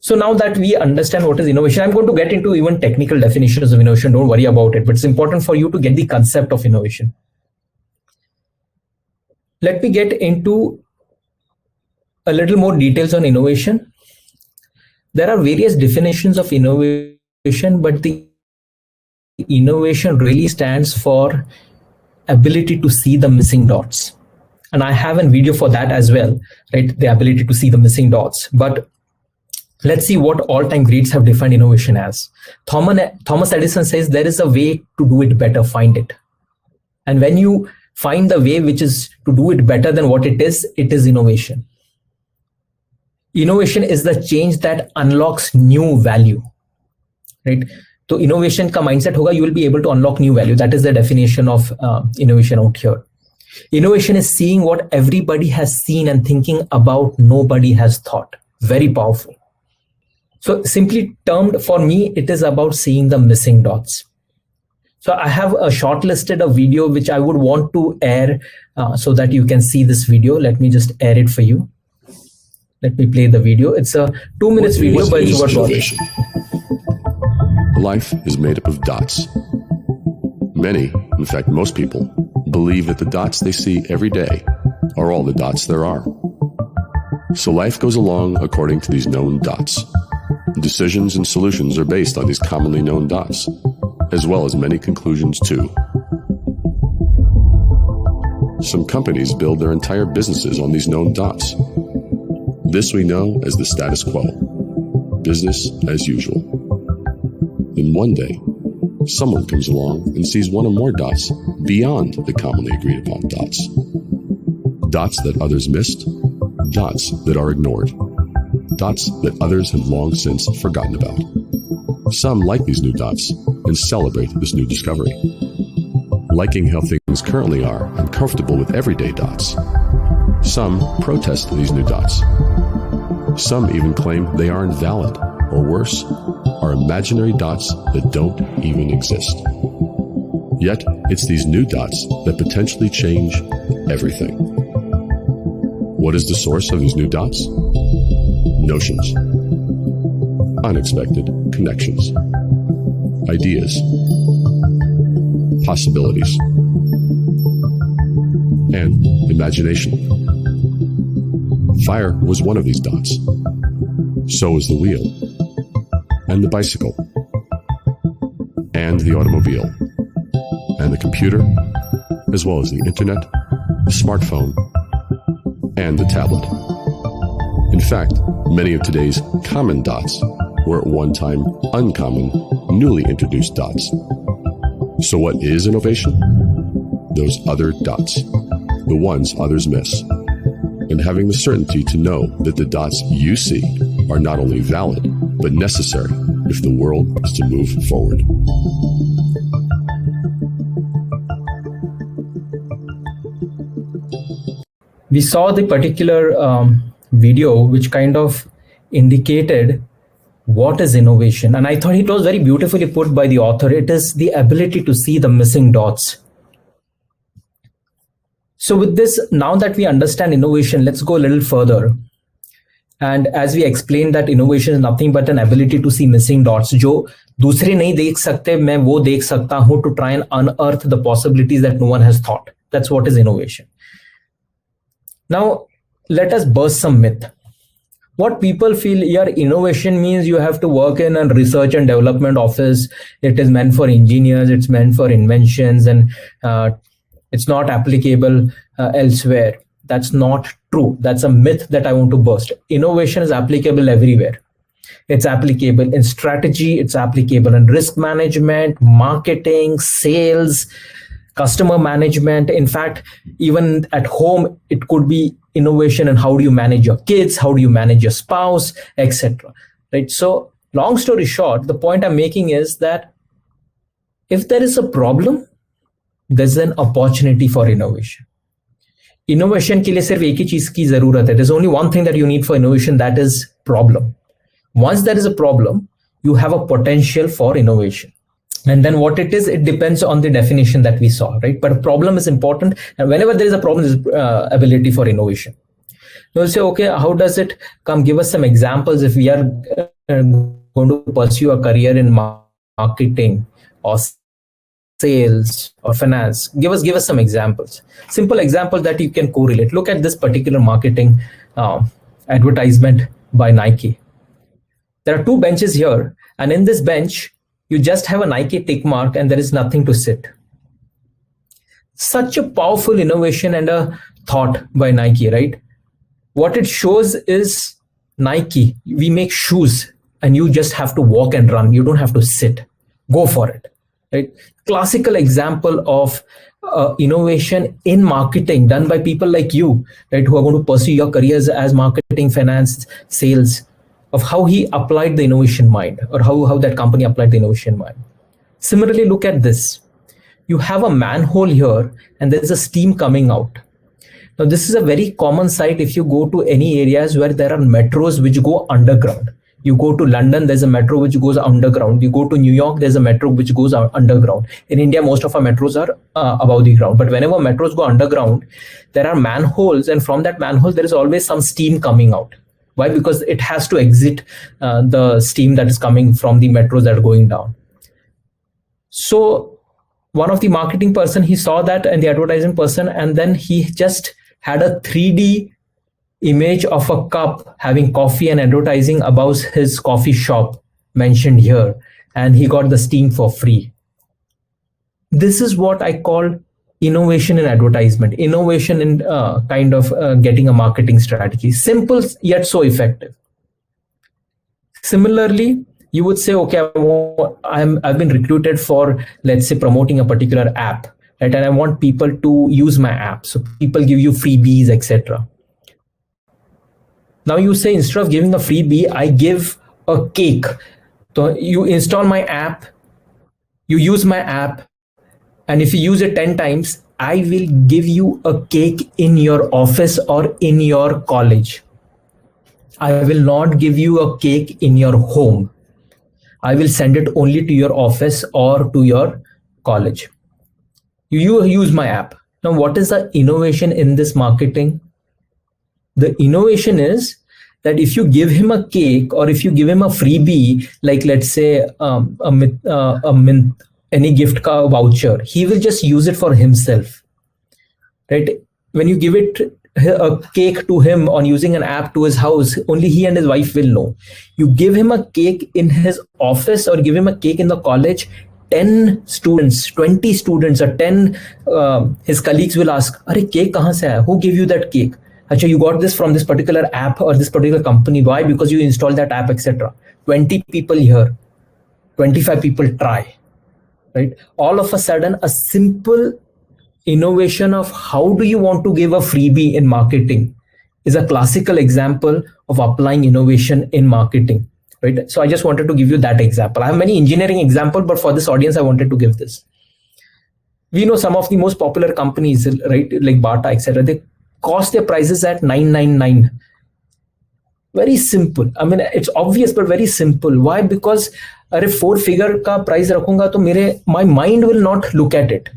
[SPEAKER 2] So now that we understand what is innovation, I'm going to get into even technical definitions of innovation. Don't worry about it, but it's important for you to get the concept of innovation. Let me get into a little more details on innovation. There are various definitions of innovation, but the innovation really stands for ability to see the missing dots. And I have a video for that as well, right? The ability to see the missing dots. But let's see what all-time greats have defined innovation as. Thomas Edison says there is a way to do it better, find it. And when you find the way which is to do it better than what it is innovation. Innovation is the change that unlocks new value, right? So innovation ka mindset hoga, you will be able to unlock new value. That is the definition of innovation out here. Innovation is seeing what everybody has seen and thinking about nobody has thought. Very powerful. So simply termed, for me, it is about seeing the missing dots. So I have a shortlisted a video which I would want to air so that you can see this video. Let me just air it for you. Let me play the video. It's a 2 minutes video, but it's worth watching.
[SPEAKER 3] Life is made up of dots. Many, in fact most people, believe that the dots they see every day are all the dots there are. So life goes along according to these known dots. Decisions and solutions are based on these commonly known dots, as well as many conclusions too. Some companies build their entire businesses on these known dots. This we know as the status quo, business as usual. Then one day, someone comes along and sees one or more dots beyond the commonly agreed upon dots. Dots that others missed, dots that are ignored, dots that others have long since forgotten about. Some like these new dots and celebrate this new discovery, liking how things currently are and comfortable with everyday dots. Some protest these new dots. Some even claim they are invalid, or worse, are imaginary dots that don't even exist. Yet, it's these new dots that potentially change everything. What is the source of these new dots? Notions. Unexpected connections. Ideas. Possibilities. And imagination. Fire was one of these dots. So was the wheel. And the bicycle. And the automobile. And the computer, as well as the internet, the smartphone, and the tablet. In fact, many of today's common dots were at one time uncommon, newly introduced dots. So what is innovation? Those other dots, the ones others miss, and having the certainty to know that the dots you see are not only valid, but necessary if the world is to move forward.
[SPEAKER 2] We saw the particular video which kind of indicated what is innovation. And I thought it was very beautifully put by the author. It is the ability to see the missing dots. So with this, now that we understand innovation, let's go a little further. And as we explained that innovation is nothing but an ability to see missing dots. जो दूसरे नहीं देख सकते, मैं वो देख सकता हूँ, to try and unearth the possibilities that no one has thought. That's what is innovation. Now, let us burst some myth. what people feel, your innovation means you have to work in a research and development office. It is meant for engineers, it's meant for inventions, and it's not applicable elsewhere. That's not true. That's a myth that I want to burst. Innovation is applicable everywhere. It's applicable in strategy, it's applicable in risk management, marketing, sales, customer management. In fact, even at home, it could be innovation in how do you manage your kids, how do you manage your spouse, etc. Right? So long story short, the point I'm making is that if there is a problem, there's an opportunity for innovation. Innovation के लिए सिर्फ एक ही चीज की जरूरत है. There's only one thing that you need for innovation, that is problem. Once there is a problem, you have a potential for innovation. And then what it is, it depends on the definition that we saw, right? But a problem is important. And whenever there is a problem, there's ability for innovation. You'll say, okay, how does it come? Give us some examples. If we are going to pursue a career in marketing or sales or finance, give us some examples. Simple examples that you can correlate. Look at this particular marketing advertisement by Nike. There are two benches here, and in this bench, you just have a Nike tick mark and there is nothing to sit. Such a powerful innovation and a thought by Nike, right? What it shows is Nike, we make shoes and you just have to walk and run. You don't have to sit. Go for it, right? Classical example of innovation in marketing done by people like you, right? Who are going to pursue your careers as marketing, finance, sales, of how he applied the innovation mind, or how that company applied the innovation mind. Similarly, look at this. You have a manhole here and there's a steam coming out. Now, this is a very common sight if you go to any areas where there are metros which go underground. You go to London, there's a metro which goes underground. You go to New York, there's a metro which goes underground. In India, most of our metros are above the ground. But whenever metros go underground, there are manholes, and from that manhole, there is always some steam coming out. Why? Because it has to exit the steam that is coming from the metros that are going down. So one of the marketing person, he saw that, and the advertising person, and then he just had a 3D image of a cup having coffee and advertising about his coffee shop mentioned here, and he got the steam for free. This is what I call innovation in advertisement, innovation in getting a marketing strategy. Simple yet so effective. Similarly, you would say, okay, I've been recruited for, let's say, promoting a particular app, right? And I want people to use my app. So people give you freebies, etc. Now you say, instead of giving a freebie, I give a cake. So you install my app, you use my app, and if you use it 10 times, I will give you a cake in your office or in your college. I will not give you a cake in your home. I will send it only to your office or to your college. You use my app. Now, what is the innovation in this marketing? The innovation is that if you give him a cake or if you give him a freebie, like let's say any gift card voucher, he will just use it for himself, right? When you give it a cake to him on using an app to his house, only he and his wife will know. You give him a cake in his office or give him a cake in the college, 10 students, 20 students or 10 his colleagues will ask, "Are cake kahan se aaya? Who gave you that cake? Achha, you got this from this particular app or this particular company. Why? Because you installed that app, etc." 20 people here, 25 people try. Right? All of a sudden, a simple innovation of how do you want to give a freebie in marketing is a classical example of applying innovation in marketing. Right? So I just wanted to give you that example. I have many engineering examples, but for this audience, I wanted to give this. We know some of the most popular companies, right, like Bata, etc. They cost their prices at $999. Very simple. I mean, it's obvious, but very simple. Why? Because अरे 4 figure का price रखूंगा तो my mind will not look at it.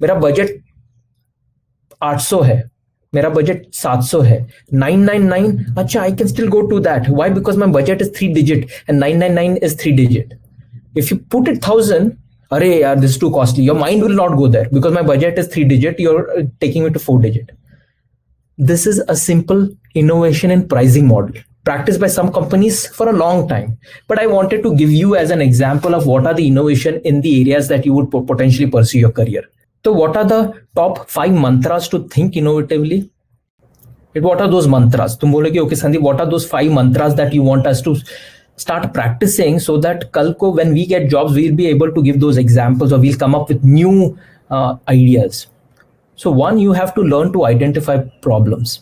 [SPEAKER 2] मेरा budget 800 है, मेरा budget 700 है, 999, अच्छा, I can still go to that. Why? Because my budget is 3 digit and 999 is 3 digit. If you put it 1000, अरे यार, this is too costly. Your mind will not go there because my budget is 3 digit. You're taking it to 4 digit. This is a simple innovation in pricing model. practiced by some companies for a long time. But I wanted to give you as an example of what are the innovation in the areas that you would potentially pursue your career. So what are the top 5 mantras to think innovatively? What are those mantras? तुम बोलोगे, okay Sandeep, what are those 5 mantras that you want us to start practicing so that kal ko when we get jobs, we'll be able to give those examples or we'll come up with new ideas. So one, you have to learn to identify problems.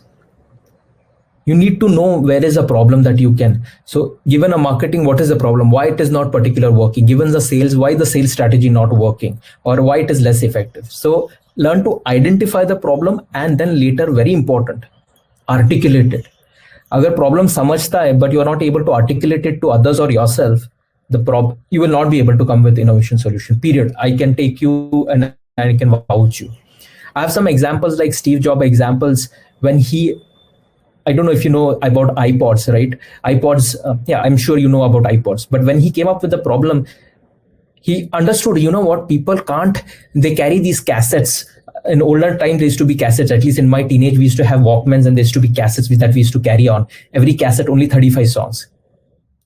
[SPEAKER 2] You need to know where is a problem that you can. So given a marketing, what is the problem? Why it is not particular working? Given the sales, why the sales strategy not working? Or why it is less effective? So learn to identify the problem and then later, very important, articulate it. अगर problem समझता है but you are not able to articulate it to others or yourself, you will not be able to come with innovation solution, period. I can take you and I can vouch you. I have some examples like Steve Jobs examples when I don't know if you know about iPods, right? iPods, yeah, I'm sure you know about iPods. But when he came up with the problem, he understood, you know what, people can't, they carry these cassettes. In older times, there used to be cassettes. At least in my teenage, we used to have Walkmans and there used to be cassettes that we used to carry on. Every cassette, only 35 songs.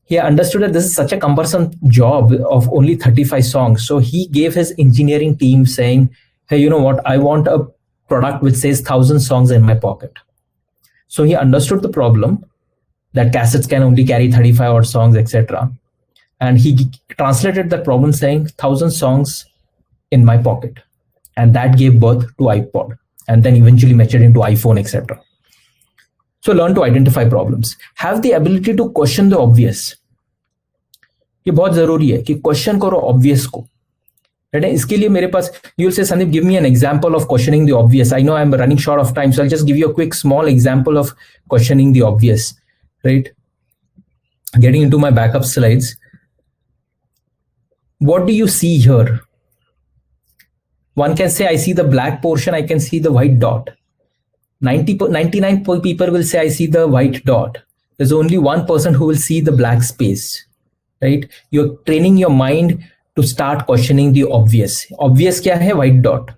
[SPEAKER 2] He understood that this is such a cumbersome job of only 35 songs. So he gave his engineering team saying, hey, you know what, I want a product which says 1,000 songs in my pocket. So he understood the problem that cassettes can only carry 35 odd songs, etc. And he translated that problem saying 1,000 songs in my pocket. And that gave birth to iPod and then eventually matured into iPhone, etc. So learn to identify problems. Have the ability to question the obvious. ये बहुत जरूरी है कि question करो obvious को. इसके लिए मेरे पास, you'll say, Sandeep, give me an example of questioning the obvious. I know I'm running short of time, so I'll just give you a quick small example of questioning the obvious, right? Getting into my backup slides. What do you see here? One can say, I see the black portion, I can see the white dot. 99 people will say, I see the white dot. There's only 1% who will see the black space, right? You're training your mind to start questioning the obvious. Obvious क्या है? White dot.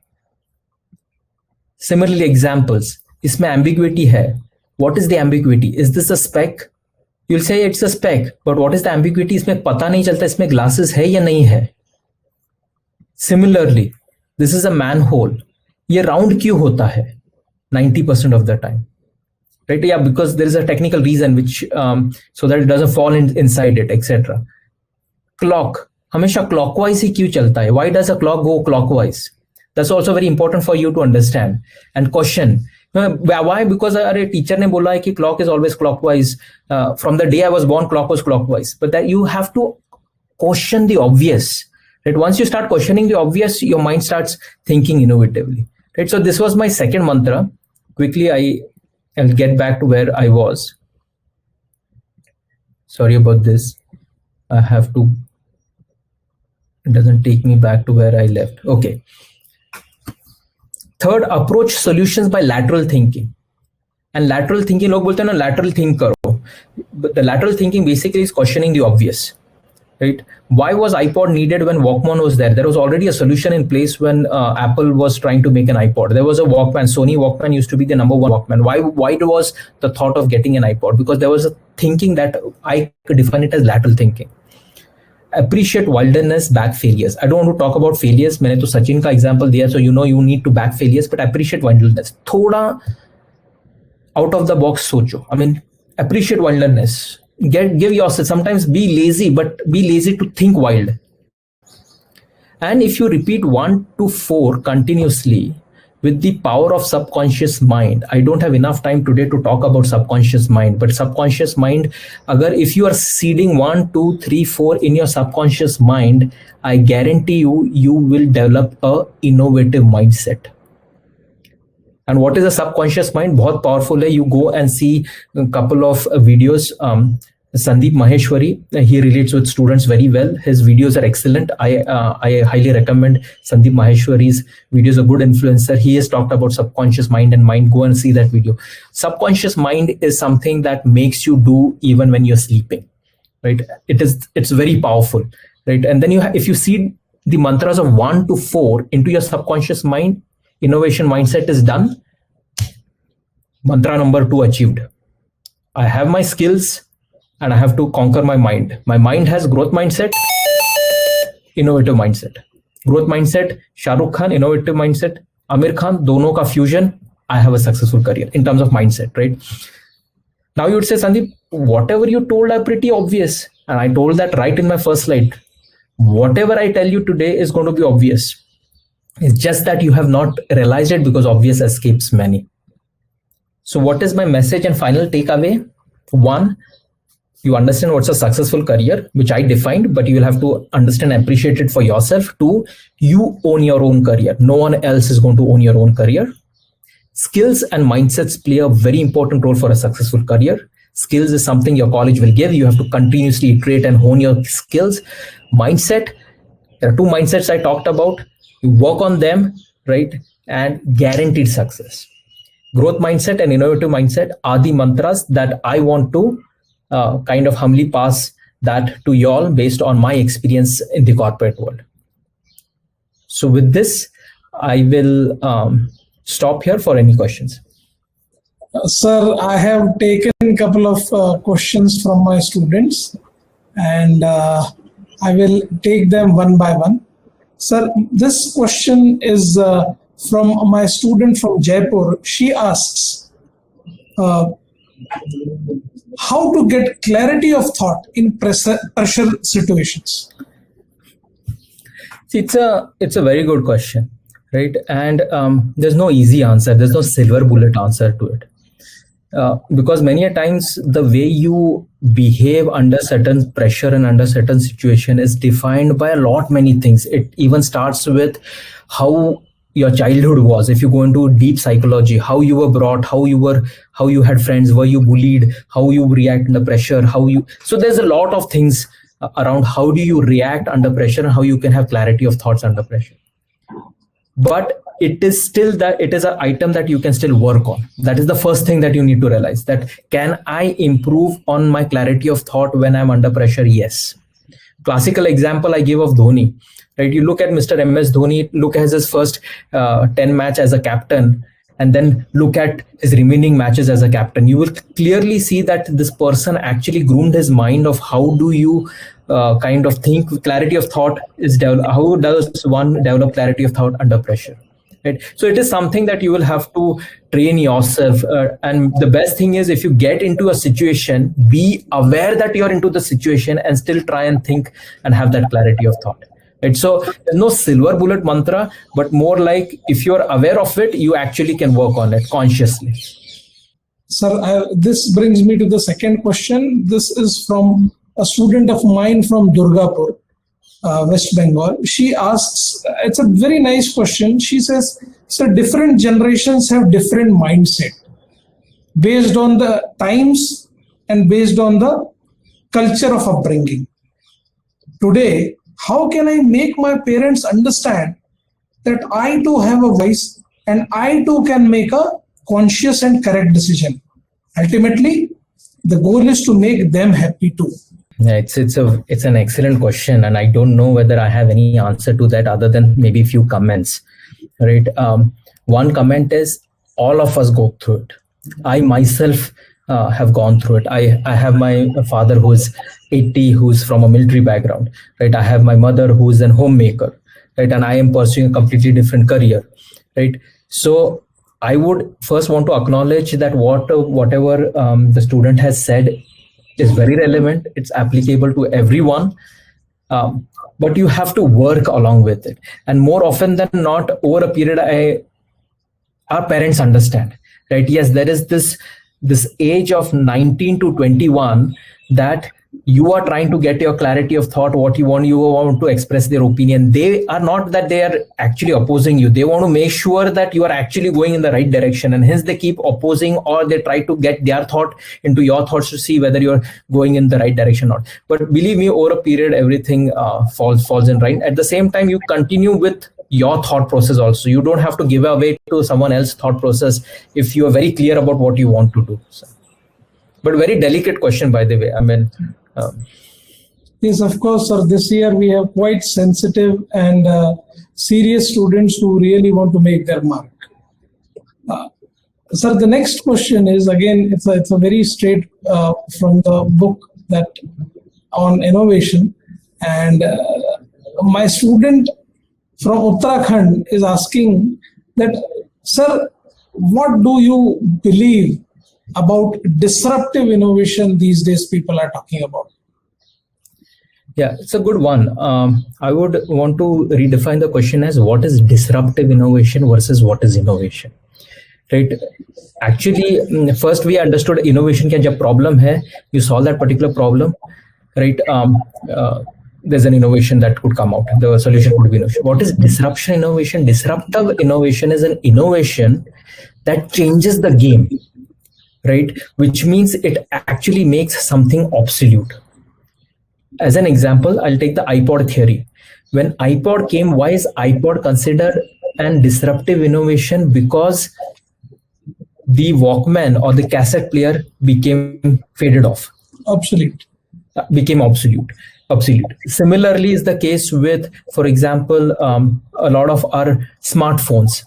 [SPEAKER 2] Similarly, examples. इसमें ambiguity है. What is the ambiguity? Is this a speck? You'll say it's a speck, but what is the ambiguity? इसमें पता नहीं चलता इसमें glasses है या नहीं है. Similarly, this is a manhole. ये round क्यों होता है? 90% of the time. Right? Yeah, because there is a technical reason which so that it doesn't fall inside it, etc. Clock. हमेशा clockwise ही क्यों चलता है? Why does a clock go clockwise? That's also very important for you to understand. And question. Why? Because अरे teacher ने बोला है कि clock is always clockwise. From the day I was born, clock was clockwise. But that you have to question the obvious. Right? Once you start questioning the obvious, your mind starts thinking innovatively. Right? So this was my second mantra. Quickly, I'll get back to where I was. Sorry about this. I have to. It doesn't take me back to where I left. Okay. Third, approach solutions by lateral thinking. And lateral thinking, लोग बोलते हैं ना lateral think करो. But the lateral thinking basically is questioning the obvious. Right? Why was iPod needed when Walkman was there? There was already a solution in place when Apple was trying to make an iPod. There was a Walkman. Sony Walkman used to be the number one Walkman. Why was the thought of getting an iPod? Because there was a thinking that I could define it as lateral thinking. Appreciate wilderness, back failures. I don't want to talk about failures. मैंने तो सचिन का example दिया, so you know you need to back failures, but appreciate wilderness. थोड़ा out of the box सोचो. I mean, appreciate wilderness. Give yourself, sometimes be lazy, but be lazy to think wild. And if you repeat 1 to 4 continuously with the power of subconscious mind, I don't have enough time today to talk about subconscious mind, but subconscious mind, if you are seeding 1, 2, 3, 4 in your subconscious mind, I guarantee you will develop a innovative mindset. And what is a subconscious mind? बहुत powerful है. You go and see a couple of videos. Sandeep Maheshwari, he relates with students very well. His videos are excellent. I highly recommend Sandeep Maheshwari's videos. A good influencer. He has talked about subconscious mind and mind. Go and see that video. Subconscious mind is something that makes you do even when you're sleeping. Right? It's very powerful. Right? And then if you see the mantras of 1 to 4 into your subconscious mind, innovation mindset is done. Mantra number 2 achieved. I have my skills. and I have to conquer my mind. My mind has growth mindset, innovative mindset. Growth mindset, Shah Rukh Khan, innovative mindset, Amir Khan, dono ka fusion, I have a successful career in terms of mindset, right? Now you would say, Sandeep, whatever you told are pretty obvious. And I told that right in my first slide. Whatever I tell you today is going to be obvious. It's just that you have not realized it because obvious escapes many. So what is my message and final takeaway? One, you understand what's a successful career, which I defined, but you will have to understand and appreciate it for yourself. Two, you own your own career. No one else is going to own your own career. Skills and mindsets play a very important role for a successful career. Skills is something your college will give. You have to continuously iterate and hone your skills. Mindset, there are two mindsets I talked about. You work on them, right? And guaranteed success. Growth mindset and innovative mindset are the mantras that I want to kind of humbly pass that to you all based on my experience in the corporate world. So with this, I will stop here for any questions.
[SPEAKER 1] Sir, I have taken a couple of questions from my students, and I will take them one by one. Sir, this question is from my student from Jaipur. She asks, how to get clarity of thought in pressure situations?
[SPEAKER 2] See, it's a very good question, right? And there's no easy answer. There's no silver bullet answer to it. Because many a times the way you behave under certain pressure and under certain situation is defined by a lot many things. It even starts with how your childhood was. If you go into deep psychology, how you were brought, how you had friends, were you bullied, how you react under pressure, so there's a lot of things around how do you react under pressure and how you can have clarity of thoughts under pressure. But it is still that it is an item that you can still work on. That is the first thing that you need to realize, that can I improve on my clarity of thought when I'm under pressure? Yes. Classical example I give of Dhoni, right? You look at Mr. MS Dhoni, look at his first 10 match as a captain, and then look at his remaining matches as a captain. You will clearly see that this person actually groomed his mind of how do you kind of think. Clarity of thought is how does one develop clarity of thought under pressure? Right. So it is something that you will have to train yourself. And the best thing is, if you get into a situation, be aware that you're into the situation and still try and think and have that clarity of thought. Right. So there's no silver bullet mantra, but more like if you're aware of it, you actually can work on it consciously.
[SPEAKER 1] Sir, this brings me to the second question. This is from a student of mine from Durgapur, West Bengal. She asks, it's a very nice question. She says, so different generations have different mindset based on the times and based on the culture of upbringing. Today, how can I make my parents understand that I too have a voice and I too can make a conscious and correct decision? Ultimately, the goal is to make them happy too.
[SPEAKER 2] Yeah, it's an excellent question, and I don't know whether I have any answer to that other than maybe a few comments. Right? One comment is, all of us go through it. I myself have gone through it. I have my father who's 80, who's from a military background. Right? I have my mother who's an homemaker. Right? And I am pursuing a completely different career. Right? So I would first want to acknowledge that whatever the student has said is very relevant. It's applicable to everyone, but you have to work along with it. And more often than not, over a period, our parents understand, right? Yes, there is this age of 19 to 21 that you are trying to get your clarity of thought, what you want to express their opinion. They are not that they are actually opposing you. They want to make sure that you are actually going in the right direction, and hence they keep opposing, or they try to get their thought into your thoughts to see whether you're going in the right direction or not. But believe me, over a period, everything falls in right. At the same time, you continue with your thought process also. You don't have to give away to someone else's thought process if you are very clear about what you want to do. So, but very delicate question, by the way. I mean,
[SPEAKER 1] yes, of course, sir. This year we have quite sensitive and serious students who really want to make their mark. Sir, the next question is, again, it's a very straight from the book that on innovation, and my student from Uttarakhand is asking that, sir, what do you believe about disruptive innovation these days people are talking about?
[SPEAKER 2] Yeah, it's a good one. I would want to redefine the question as what is disruptive innovation versus what is innovation, right? Actually, first we understood innovation can jab problem hai, you solve that particular problem, right? There's an innovation that could come out. The solution could be innovation. What is disruption innovation? Disruptive innovation is an innovation that changes the game, right? Which means it actually makes something obsolete. As an example, I'll take the iPod theory. When iPod came, why is iPod considered an disruptive innovation? Because the Walkman or the cassette player became faded off, became obsolete. Similarly is the case with, for example, a lot of our smartphones.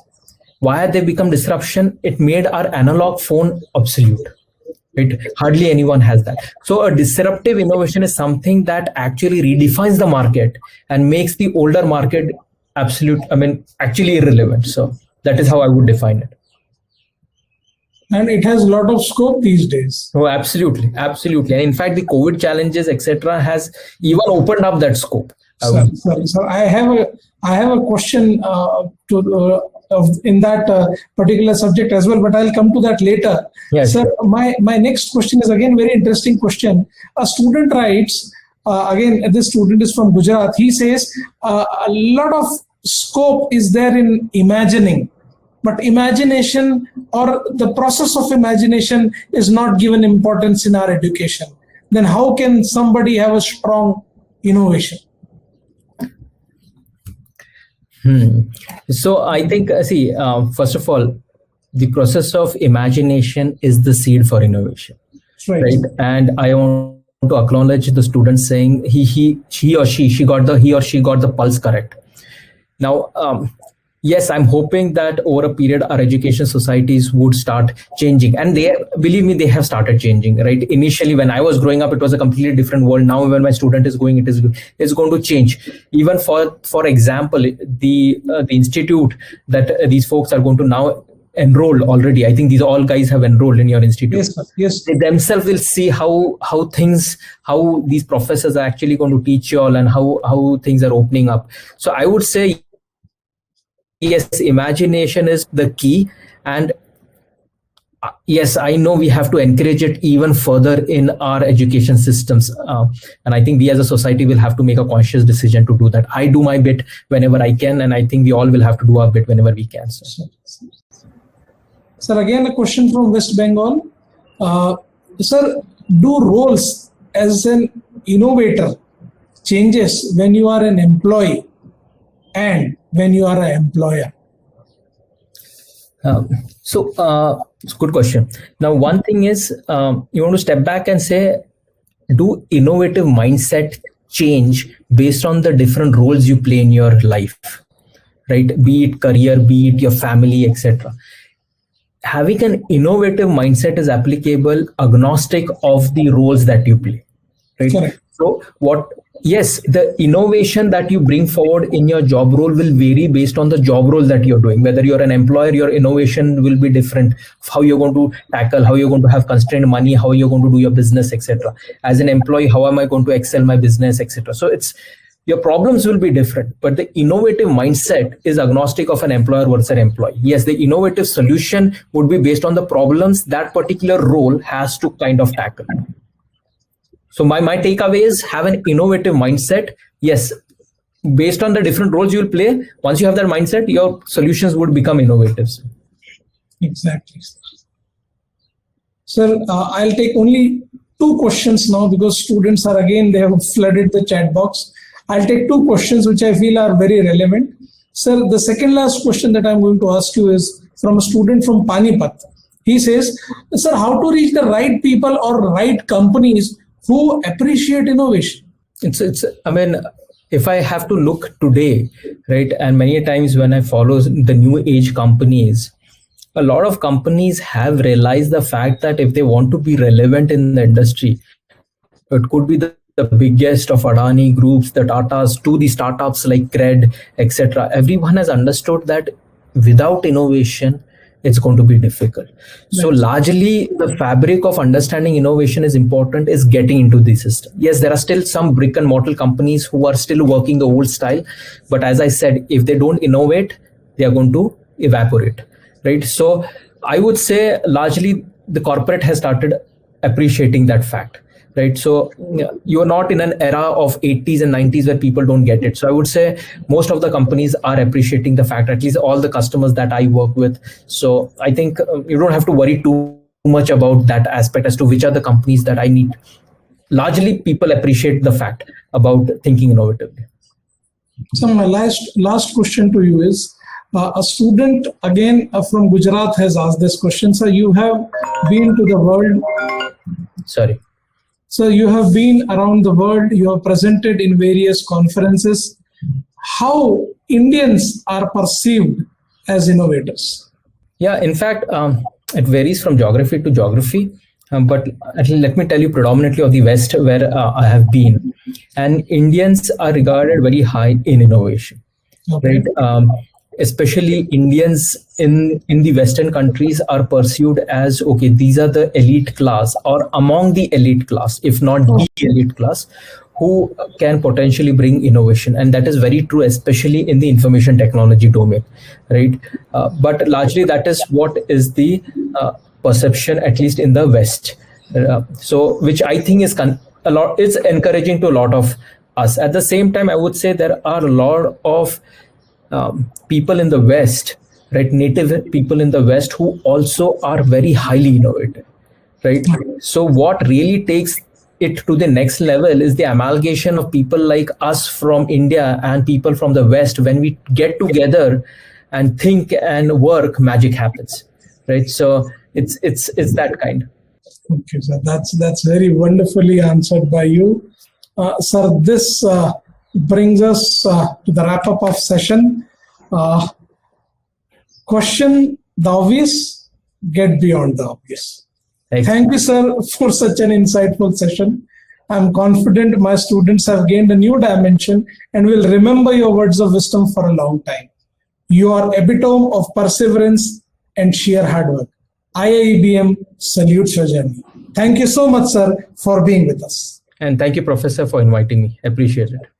[SPEAKER 2] Why have they become disruption? It made our analog phone obsolete. Right? Hardly anyone has that. So a disruptive innovation is something that actually redefines the market and makes the older market actually irrelevant. So that is how I would define it.
[SPEAKER 1] And it has a lot of scope these days.
[SPEAKER 2] Oh, absolutely. And in fact, the COVID challenges, etc., has even opened up that scope.
[SPEAKER 1] So I have a question in that particular subject as well, but I'll come to that later.
[SPEAKER 2] Yes.
[SPEAKER 1] Sir, my next question is again very interesting question. A student writes, again, this student is from Gujarat. He says a lot of scope is there in imagining, but imagination or the process of imagination is not given importance in our education. Then how can somebody have a strong innovation?
[SPEAKER 2] So I think, first of all, the process of imagination is the seed for innovation, right? And I want to acknowledge the student saying he or she got the pulse correct. Now, yes, I'm hoping that over a period, our education societies would start changing. And believe me, they have started changing, right? Initially, when I was growing up, it was a completely different world. Now, when my student is going, it's going to change. Even for example, the institute that these folks are going to now enroll already. I think these all guys have enrolled in your institute.
[SPEAKER 1] Yes, sir. Yes.
[SPEAKER 2] They themselves will see how these professors are actually going to teach you all and how things are opening up. So I would say, yes, imagination is the key. And yes, I know we have to encourage it even further in our education systems. And I think we as a society will have to make a conscious decision to do that. I do my bit whenever I can, and I think we all will have to do our bit whenever we can. So.
[SPEAKER 1] Sir, again, a question from West Bengal. Sir, do roles as an innovator changes when you are an employee and when you are an employer?
[SPEAKER 2] It's a good question. Now, one thing is you want to step back and say, do innovative mindset change based on the different roles you play in your life, right? Be it career, be it your family, etc. Having an innovative mindset is applicable agnostic of the roles that you play, right?
[SPEAKER 1] Correct.
[SPEAKER 2] So yes, the innovation that you bring forward in your job role will vary based on the job role that you're doing. Whether you're an employer, your innovation will be different. How you're going to tackle, how you're going to have constrained money, how you're going to do your business, etc. As an employee, how am I going to excel my business, etc. So your problems will be different, but the innovative mindset is agnostic of an employer versus an employee. Yes, the innovative solution would be based on the problems that particular role has to kind of tackle. So my takeaway is have an innovative mindset. Yes, based on the different roles you'll play, once you have that mindset, your solutions would become innovative.
[SPEAKER 1] Exactly. Sir, I'll take only 2 questions now because students are they have flooded the chat box. I'll take 2 questions which I feel are very relevant. Sir, the second last question that I'm going to ask you is from a student from Panipat. He says, sir, how to reach the right people or right companies who appreciate innovation?
[SPEAKER 2] If I have to look today, right, and many times when I follow the new age companies, a lot of companies have realized the fact that if they want to be relevant in the industry, it could be the biggest of Adani groups, the Tatas, to the startups like Cred, etc. Everyone has understood that without innovation, it's going to be difficult. So largely the fabric of understanding innovation is important is getting into the system. Yes, there are still some brick and mortar companies who are still working the old style. But as I said, if they don't innovate, they are going to evaporate, right? So I would say largely the corporate has started appreciating that fact, right? So you're not in an era of 80s and 90s where people don't get it. So I would say most of the companies are appreciating the fact, at least all the customers that I work with. So I think you don't have to worry too much about that aspect as to which are the companies that I need. Largely people appreciate the fact about thinking innovatively.
[SPEAKER 1] So my last question to you is, a student again from Gujarat has asked this question. So you have been to the world.
[SPEAKER 2] Sorry.
[SPEAKER 1] So you have been around the world, you have presented in various conferences. How Indians are perceived as innovators?
[SPEAKER 2] Yeah, in fact, it varies from geography to geography. But let me tell you predominantly of the West where I have been. And Indians are regarded very high in innovation,
[SPEAKER 1] Okay.
[SPEAKER 2] right? Especially Indians in the Western countries are pursued as, okay, these are the elite class or among the elite class, if not the elite class, who can potentially bring innovation. And that is very true, especially in the information technology domain, right? But largely that is what is the perception, at least in the West. So which I think is a lot, it's encouraging to a lot of us. At the same time, I would say there are a lot of people in the West, right, native people in the West who also are very highly innovative, right? So what really takes it to the next level is the amalgamation of people like us from India and people from the West. When we get together and think and work, magic happens, right? So it's that kind.
[SPEAKER 1] Okay, sir. That's very wonderfully answered by you. Sir, this brings us to the wrap-up of session. Question the obvious, get beyond the obvious. Thank you, sir, for such an insightful session. I'm confident my students have gained a new dimension and will remember your words of wisdom for a long time. You are epitome of perseverance and sheer hard work. IIBM salutes your journey. Thank you so much, sir, for being with us.
[SPEAKER 2] And thank you, Professor, for inviting me. Appreciate it.